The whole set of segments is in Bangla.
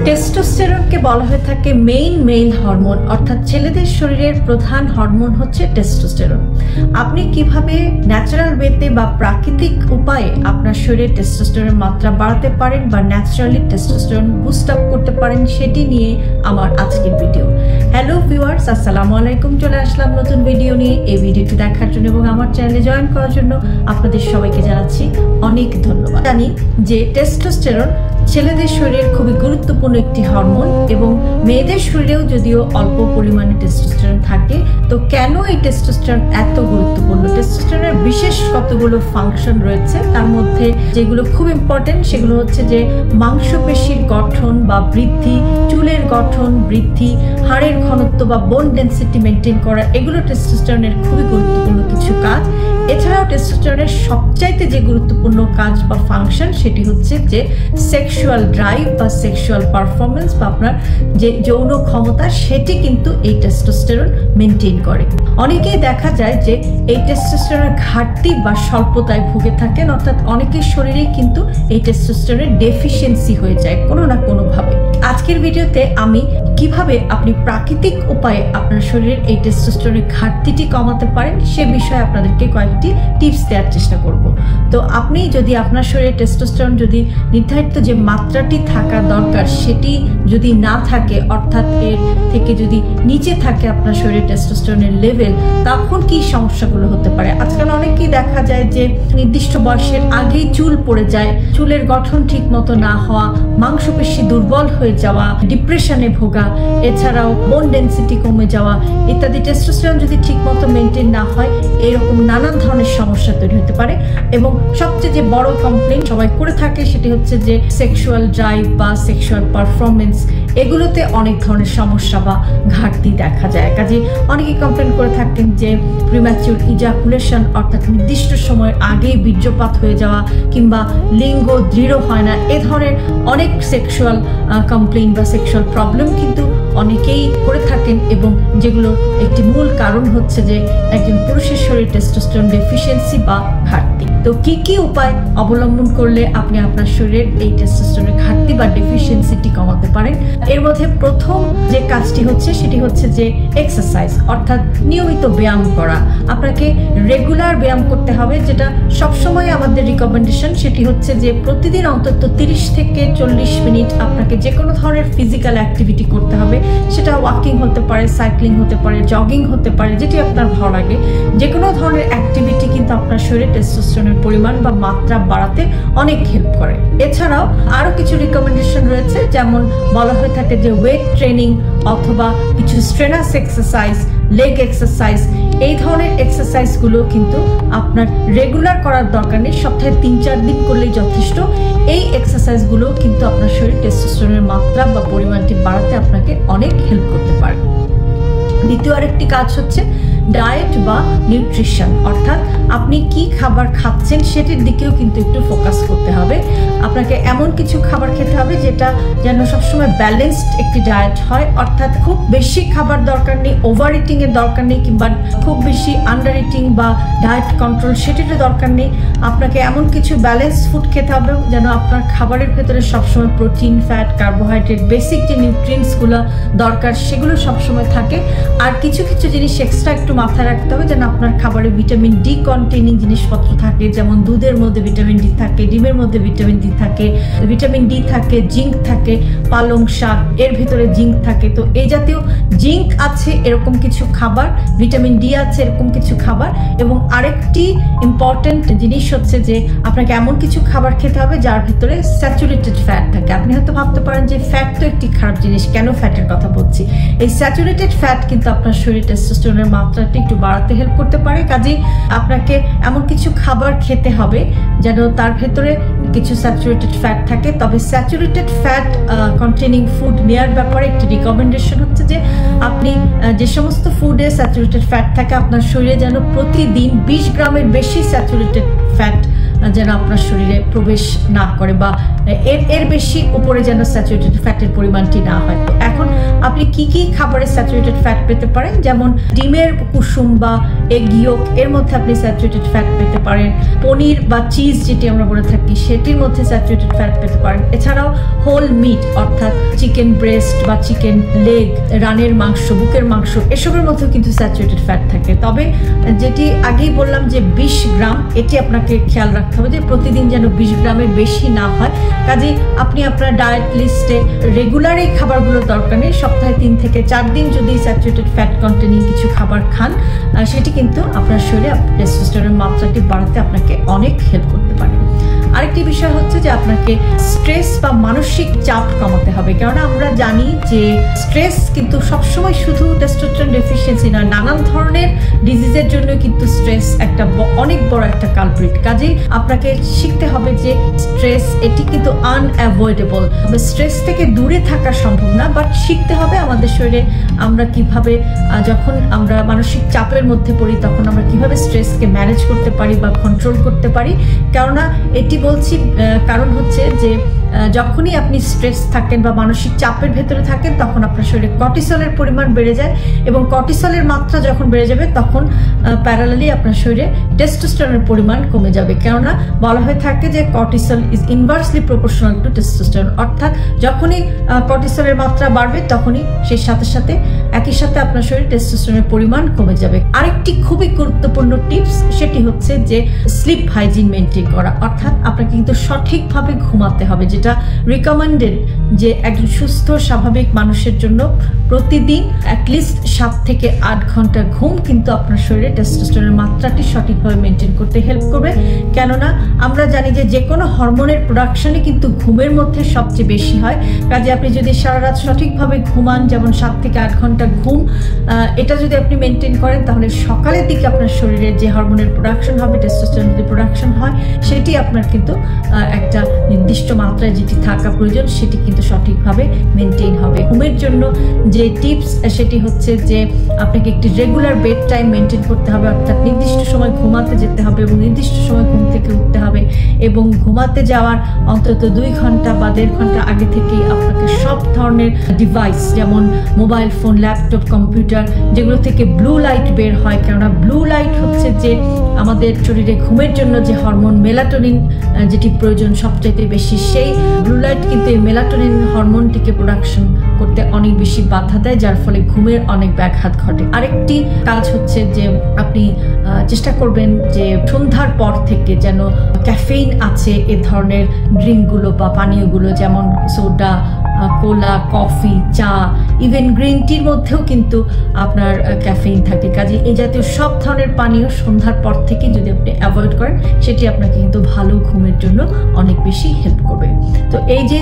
টেস্টোস্টেরনকে বলা হয়ে থাকে মেল হরমোন, অর্থাৎ ছেলেদের শরীরের প্রধান হরমোন হচ্ছে টেস্টোস্টেরন। আপনি কিভাবে ন্যাচারাল ওয়েতে বা প্রাকৃতিক উপায়ে আপনার শরীরে টেস্টোস্টেরনের মাত্রা বাড়াতে পারেন বা ন্যাচারালি টেস্টোস্টেরন বুস্ট আপ করতে পারেন সেটি নিয়ে আমার আজকের ভিডিও। হ্যালো ভিউয়ার্স, আসসালামু আলাইকুম। চলে আসলাম নতুন ভিডিও নিয়ে। এই ভিডিওটি দেখার জন্য এবং আমার চ্যানেলে জয়েন করার জন্য আপনাদের সবাইকে জানাচ্ছি অনেক ধন্যবাদ। জানি যে টেস্টোস্টেরন ছেলেদের শরীরের খুবই গুরুত্বপূর্ণ একটি হরমোন এবং মেয়েদের শরীরেও যদিও অল্প পরিমাণে টেস্টোস্টেরন থাকে। তো কেন এই টেস্টোস্টেরন এত গুরুত্বপূর্ণ? টেস্টোস্টেরনের বিশেষ কতগুলো ফাংশন রয়েছে, তার মধ্যে যেগুলো খুব ইম্পর্টেন্ট সেগুলো হচ্ছে যে মাংসপেশির গঠন বা বৃদ্ধি, চুলের গঠন বৃদ্ধি, হাড়ের ঘনত্ব বা বোন ডেন্সিটি মেনটেন করা, এগুলো টেস্টোস্টেরনের খুবই গুরুত্বপূর্ণ কিছু কাজ। এছাড়াও টেস্টোস্টেরনের সবচাইতে যে গুরুত্বপূর্ণ কাজ বা ফাংশন সেটি হচ্ছে যে সেক্সুয়াল ড্রাইভ বা সেক্সুয়াল পারফরমেন্স বা আপনার যে যৌন ক্ষমতা, সেটি কিন্তু এই টেস্টোস্টেরন মেনটেন করে। অনেকেই দেখা যায় যে এই টেস্টোস্টেরনের ঘাটতি বা স্বল্পতায় ভুগে থাকেন, অর্থাৎ অনেকের শরীরেই কিন্তু এই টেস্টোস্টেরনের ডেফিসিয়েন্সি হয়ে যায় কোনো না কোনোভাবে। আজকের ভিডিওতে আমি কিভাবে আপনি প্রাকৃতিক উপায়ে আপনার শরীরের এই টেস্টোস্টেরনের ঘাটতিটি কমাতে পারেন সে বিষয়ে আপনাদেরকে কয়েকটি টিপস দেওয়ার চেষ্টা করব। তো আপনি যদি আপনার শরীরে টেস্টোস্টেরন যদি নির্ধারিত যে মাত্রাটি থাকা দরকার সেটি যদি না থাকে, অর্থাৎ এর থেকে যদি নিচে থাকে আপনার শরীরে টেস্টোস্টেরনের লেভেল, তখন কি সমস্যাগুলো হতে পারে? আজকাল অনেকেই দেখা যায় যে নির্দিষ্ট বয়সের আগেই চুল পড়ে যায়, চুলের গঠন ঠিক মতো না হওয়া, মাংসপেশি দুর্বল হয়ে যাওয়া, ডিপ্রেশনে ভোগা, এছাড়াও বোন ডেন্সিটি কমে যাওয়া ইত্যাদি। টেস্টোস্টেরন যদি ঠিক মতো মেনটেন না হয় এরকম নানান ধরনের সমস্যা তৈরি হতে পারে। এবং সবচেয়ে যে বড় কমপ্লেইন সবাই করে থাকে সেটি হচ্ছে যে সেক্সুয়াল ড্রাইভ বা সেক্সুয়াল পারফরমেন্স, এগুলোতে অনেক ধরনের সমস্যা বা ঘাটতি দেখা যায়। কাজে অনেকে কমপ্লেন করে থাকেন যে প্রিম্যাচিউর ইজাকুলেশন, অর্থাৎ নির্দিষ্ট সময়ের আগেই বীর্যপাত হয়ে যাওয়া কিংবা লিঙ্গ দৃঢ় হয় না, এ ধরনের অনেক সেক্সুয়াল কমপ্লেইন বা সেক্সুয়াল প্রবলেম কিন্তু অনেকেই করে থাকেন এবং যেগুলো একটি মূল কারণ হচ্ছে যে একজন পুরুষের শরীরে টেস্টোস্টেরন ডেফিসিয়েন্সি বা ঘাটতি। তো কি উপায় অবলম্বন করলে আপনি আপনার শরীরের এই টেস্টোস্টেরনের ঘাটতি বা ডেফিসিয়েন্সিটি কমাতে পারেন? এর মধ্যে প্রথম যে কাজটি হচ্ছে সেটি হচ্ছে যে এক্সারসাইজ, অর্থাৎ নিয়মিত ব্যায়াম করা। আপনাকে রেগুলার ব্যায়াম করতে হবে, যেটা সবসময় আমাদের রিকমেন্ডেশন সেটি হচ্ছে যে প্রতিদিন অন্তত 30 থেকে 40 মিনিট আপনাকে যে কোনো ধরনের ফিজিক্যাল অ্যাক্টিভিটি করতে হবে। সেটা ওয়াকিং হতে পারে, সাইক্লিং হতে পারে, জগিং হতে পারে, যেটি আপনার ভালো লাগে। যে কোনো ধরনের অ্যাক্টিভিটি কিন্তু আপনার শরীরে টেস্টোস্টেরনের পরিমাণ বা মাত্রা বাড়াতে অনেক হেল্প করে। এছাড়াও আরও কিছু রিকমেন্ডেশন রয়েছে, যেমন বলা হয়ে থাকে যে ওয়েট ট্রেনিং অথবা কিছু স্ট্রেনাস এক্সারসাইজ, লেগ এক্সারসাইজ, এই ধরনের এক্সারসাইজগুলো কিন্তু আপনার রেগুলার করার দরকার নেই, সপ্তাহে 3-4 দিন করলেই যথেষ্ট। এই এক্সারসাইজগুলো কিন্তু আপনার শরীরে টেস্টোস্টেরনের মাত্রা বা পরিমাণটি বাড়াতে আপনাকে অনেক হেল্প করতে পারে। দ্বিতীয় আরেকটি কাজ হচ্ছে ডায়েট বা নিউট্রিশন, অর্থাৎ আপনি কি খাবার খাচ্ছেন সেটির দিকেও কিন্তু একটু ফোকাস করতে হবে। আপনাকে এমন কিছু খাবার খেতে হবে যেটা যেন সবসময় ব্যালেন্সড একটি ডায়েট হয়, অর্থাৎ খুব বেশি খাবার দরকার নেই, ওভার ইটিং এর দরকার নেই কিংবা খুব বেশি আন্ডার ইটিং বা ডায়েট কন্ট্রোল সেটিরও দরকার নেই। আপনাকে এমন কিছু ব্যালেন্স ফুড খেতে হবে যেন আপনার খাবারের ভেতরে সবসময় প্রোটিন, ফ্যাট, কার্বোহাইড্রেট, বেসিক যে নিউট্রিয়েন্টসগুলো দরকার সেগুলো সবসময় থাকে। আর কিছু কিছু জিনিস এক্সট্রা একটু মাথায় রাখতে হবে, যেন আপনার খাবারে ভিটামিন ডি কন্টেনিং জিনিসপত্র থাকে, যেমন দুধের মধ্যে ভিটামিন ডি থাকে, ডিমের মধ্যে ভিটামিন ডি থাকে, ভিটামিন ডি থাকে, জিঙ্ক থাকে, পালং শাক এর ভিতরে জিঙ্ক থাকে। তো এই জাতীয় জিঙ্ক আছে এরকম কিছু খাবার, ভিটামিন ডি আছে এরকম কিছু খাবার। এবং আরেকটি ইম্পর্টেন্ট জিনিস হচ্ছে যে আপনাকে এমন কিছু খাবার খেতে হবে যার ভিতরে স্যাচুরেটেড ফ্যাট থাকে। আপনি হয়তো ভাবতে পারেন যে ফ্যাট তো একটি খারাপ জিনিস, কেন ফ্যাটের কথা বলছি? এই স্যাচুরেটেড ফ্যাট কিন্তু আপনার শরীরে টেস্টোস্টেরনের মাত্রাটি একটু বাড়াতে হেল্প করতে পারে। কাজেই আপনাকে এমন কিছু খাবার খেতে হবে যেন তার ভেতরে কিছু স্যাচুরেটেড ফ্যাট থাকে। তবে স্যাচুরেটেড ফ্যাট কন্টেনিং ফুড নেওয়ার ব্যাপারে একটি রিকমেন্ডেশন হচ্ছে যে আপনি যে সমস্ত ফুডে স্যাচুরেটেড ফ্যাট থাকে আপনার শরীরে যেন প্রতিদিন 20 গ্রামের বেশি স্যাচুরেটেড ফ্যাট যেন আপনার শরীরে প্রবেশ না করে বা এর বেশি উপরে যেন স্যাচুরেটেড ফ্যাটের পরিমাণটি না হয়। তো এখন আপনি কি কি খাবারে স্যাচুরেটেড ফ্যাট পেতে পারেন, যেমন ডিমের কুসুম বা এগ ইয়োক এর মধ্যে আপনি স্যাচুরেটেড ফ্যাট পেতে পারেন, পনির বা চিজ যেটি আমরা বলে থাকি সেটির মধ্যে স্যাচুরেটেড ফ্যাট পেতে পারেন। এছাড়াও হোল মিট অর্থাৎ চিকেন ব্রেস্ট বা চিকেন লেগ, রানের মাংস, বুকের মাংস, এসবের মধ্যেও কিন্তু স্যাচুরেটেড ফ্যাট থাকে। তবে যেটি আগেই বললাম যে 20 গ্রাম, এটি আপনাকে খেয়াল রাখতে হবে যে প্রতিদিন যেন 20 গ্রামের বেশি না হয়। কাজেই আপনি আপনার ডায়েট লিস্টে রেগুলার এই খাবারগুলো দরকার নেই, সপ্তাহে 3 থেকে 4 দিন যদি স্যাচুরেটেড ফ্যাট কন্টেনিং কিছু খাবার খান, সেটি কিন্তু আপনার শরীরে টেস্টোস্টেরনের মাত্রাটি বাড়াতে আপনাকে অনেক হেল্প করতে পারে। আরেকটি বিষয় হচ্ছে যে আপনাকে স্ট্রেস বা মানসিক চাপ কমাতে হবে, কারণ আমরা জানি যে স্ট্রেস কিন্তু সবসময় শুধু টেস্টোস্টেরন ডেফিসিয়েন্সি নয়, নানান ধরনের ডিজিজের জন্য কিন্তু স্ট্রেস একটা অনেক বড় একটা কালপ্রিট। কাজেই আপনাকে শিখতে হবে যে স্ট্রেস এটি কিন্তু আনঅ্যাভয়েডেবল, স্ট্রেস থেকে দূরে থাকা সম্ভব না, বাট শিখতে হবে আমাদের শরীরে আমরা কিভাবে যখন আমরা মানসিক চাপের মধ্যে পড়ি তখন আমরা কিভাবে স্ট্রেসকে ম্যানেজ করতে পারি বা কন্ট্রোল করতে পারি। কেননা এটি বলছি কারণ হচ্ছে যে যখনই আপনি স্ট্রেস থাকেন বা মানসিক চাপের ভেতরে থাকেন তখন আপনার শরীরে কর্টিসলের পরিমাণ বেড়ে যায়, এবং কর্টিসলের মাত্রা যখন বেড়ে যাবে তখন প্যারালালি আপনার শরীরে টেস্টোস্টেরনের পরিমাণ কমে যাবে। কেননা বলা হয়ে থাকে যে cortisol is inversely proportional to testosterone, অর্থাৎ যখনই কর্টিসলের মাত্রা বাড়বে তখনই সেই সাথে সাথে একই সাথে আপনার শরীরে টেস্টোস্টেরনের পরিমাণ কমে যাবে। আরেকটি খুবই গুরুত্বপূর্ণ টিপস সেটি হচ্ছে যে স্লিপ হাইজিন মেনটেন করা, অর্থাৎ আপনাকে কিন্তু সঠিকভাবে ঘুমাতে হবে, যেটা রিকমেন্ডেড যে একজন সুস্থ স্বাভাবিক মানুষের জন্য প্রতিদিন অ্যাটলিস্ট 7 থেকে 8 ঘন্টা ঘুম কিন্তু আপনার শরীরে টেস্টোস্টেরনের মাত্রাটি সঠিকভাবে মেনটেন করতে হেল্প করবে। কেননা আমরা জানি যে কোনো হরমোনের প্রোডাকশনই কিন্তু ঘুমের মধ্যে সবচেয়ে বেশি হয়। কাজে আপনি যদি সারা রাত সঠিকভাবে ঘুমান, যেমন 7 থেকে 8 ঘন্টা ঘুম, এটা যদি আপনি মেনটেন করেন তাহলে সকালের দিকে আপনার শরীরে যে হরমোনের প্রোডাকশন হবে, টেস্টোস্টেরন যদি প্রোডাকশন হয়, সেটি আপনার কিন্তু একটা নির্দিষ্ট মাত্রায় যেটি থাকা প্রয়োজন সেটি কিন্তু সঠিকভাবে মেনটেন হবে। ঘুমের জন্য যে টিপস সেটি হচ্ছে যে আপনাকে একটি রেগুলার বেড টাইম মেনটেন করতে হবে, অর্থাৎ নির্দিষ্ট সময় ঘুমাতে যেতে হবে এবং নির্দিষ্ট সময় ঘুম থেকে উঠতে হবে, এবং ঘুমাতে যাওয়ার অন্তত 2 ঘন্টা বা 1.5 ঘন্টা আগে থেকেই আপনাকে সব ধরনের ডিভাইস যেমন মোবাইল ফোন, ল্যাপটপ, কম্পিউটার, যেগুলো থেকে ব্লু লাইট বের হয়, কেননা ব্লু লাইট হচ্ছে যে আমাদের শরীরে ঘুমের জন্য যে হরমোন মেলাটোনিন যেটি প্রয়োজন সবচাইতে বেশি, সেই ব্লু লাইট কিন্তু এই মেলাটোনিন হরমোনটিকে প্রোডাকশন করতে অনেক বেশি বাধা দেয়, যার ফলে ঘুমের অনেক ব্যাঘাত ঘটে। আরেকটি কাজ হচ্ছে যে আপনি চেষ্টা করবেন যে সন্ধ্যার পর থেকে যেন ক্যাফেইন আছে এ ধরনের ড্রিঙ্কগুলো বা পানীয়গুলো, যেমন সোডা, কোলা, কফি, চা, ইভেন গ্রিন টির মধ্যেও কিন্তু আপনার ক্যাফেইন থাকে। কাজে এই জাতীয় সব ধরনের পানীয় সন্ধ্যার পর থেকে যদি আপনি অ্যাভয়েড করেন সেটি আপনাকে কিন্তু ভালো ঘুমের জন্য অনেক বেশি হেল্প করবে। তো এই যে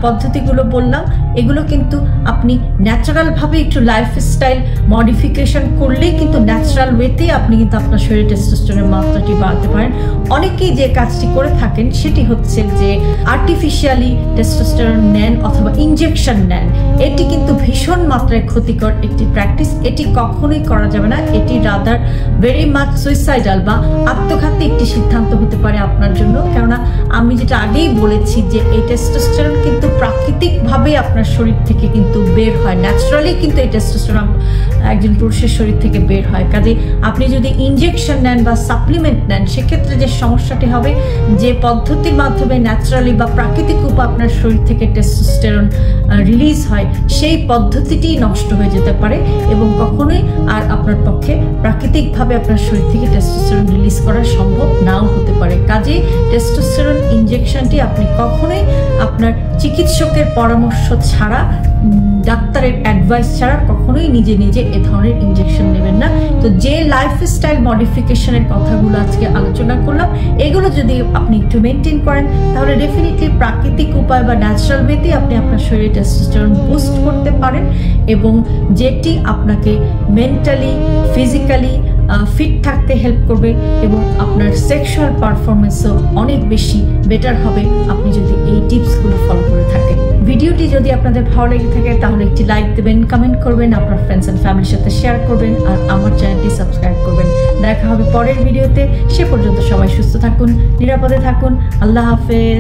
পদ্ধতিগুলো বললাম এগুলো কিন্তু আপনি ন্যাচারালভাবে একটু লাইফস্টাইল মডিফিকেশন করলেই কিন্তু ন্যাচারাল ওয়েতে আপনি কিন্তু আপনার শরীরে টেস্টোস্টেরনের মাত্রাটি বাড়াতে পারেন। অনেকেই যে কাজটি করে থাকেন সেটি হচ্ছে যে আর্টিফিশিয়ালি টেস্টোস্টেরন নেন অথবা ইনজেকশন নেন। এটি কিন্তু ভীষণ মাত্রায় ক্ষতিকর একটি প্র্যাকটিস, এটি কখনোই করা যাবে না। এটি রাদার ভেরি মাচ সুইসাইডাল বা আত্মঘাতী একটি সিদ্ধান্ত হতে পারে আপনার জন্য। কেননা আমি যেটা আগেই বলেছি যে এই টেস্টোস্টেরন কিন্তু প্রাকৃতিকভাবে আপনার শরীর থেকে কিন্তু বের হয়, ন্যাচারালি কিন্তু এই টেস্টোস্টেরন একজন পুরুষের শরীর থেকে বের হয়। কাজে আপনি যদি ইনজেকশন নেন বা সাপ্লিমেন্ট নেন সেক্ষেত্রে যে সমস্যাটি হবে, যে পদ্ধতির মাধ্যমে ন্যাচারালি বা প্রাকৃতিক উপায়ে আপনার শরীর থেকে টেস্টোস্টেরন রিলিজ হয় সেই পদ্ধতিটি নষ্ট হয়ে যেতে পারে এবং কখনোই আর আপনার পক্ষে প্রাকৃতিকভাবে আপনার শরীর থেকে টেস্টোস্টেরন রিলিজ করা সম্ভব নাও হতে পারে। কাজেই টেস্টোস্টেরন ইনজেকশনটি আপনি কখনোই আপনার চিকিৎসকের পরামর্শ ছাড়া, ডাক্তারের অ্যাডভাইস ছাড়া কখনোই নিজে নিজে এ ধরনের ইনজেকশন নেবেন না। তো যে লাইফস্টাইল মডিফিকেশনের কথাগুলো আজকে আলোচনা করলাম, এগুলো যদি আপনি একটু মেনটেন করেন তাহলে ডেফিনেটলি প্রাকৃতিক উপায় বা ন্যাচারাল ওয়েতে আপনি আপনার শরীরে টেস্টোস্টেরন বুস্ট করতে পারেন, এবং যেটি আপনাকে মেন্টালি, ফিজিক্যালি ফিট থাকতে হেল্প করবে এবং আপনার সেক্সুয়াল পারফরমেন্সও অনেক বেশি বেটার হবে আপনি যদি এই টিপসগুলো ফলো করে থাকেন। ভিডিওটি যদি আপনাদের ভালো লেগে থাকে তাহলে একটি লাইক দেবেন, কমেন্ট করবেন, আপনার ফ্রেন্ডস অ্যান্ড ফ্যামিলির সাথে শেয়ার করবেন আর আমার চ্যানেলটি সাবস্ক্রাইব করবেন। দেখা হবে পরের ভিডিওতে। সে পর্যন্ত সবাই সুস্থ থাকুন, নিরাপদে থাকুন। আল্লাহ হাফেজ।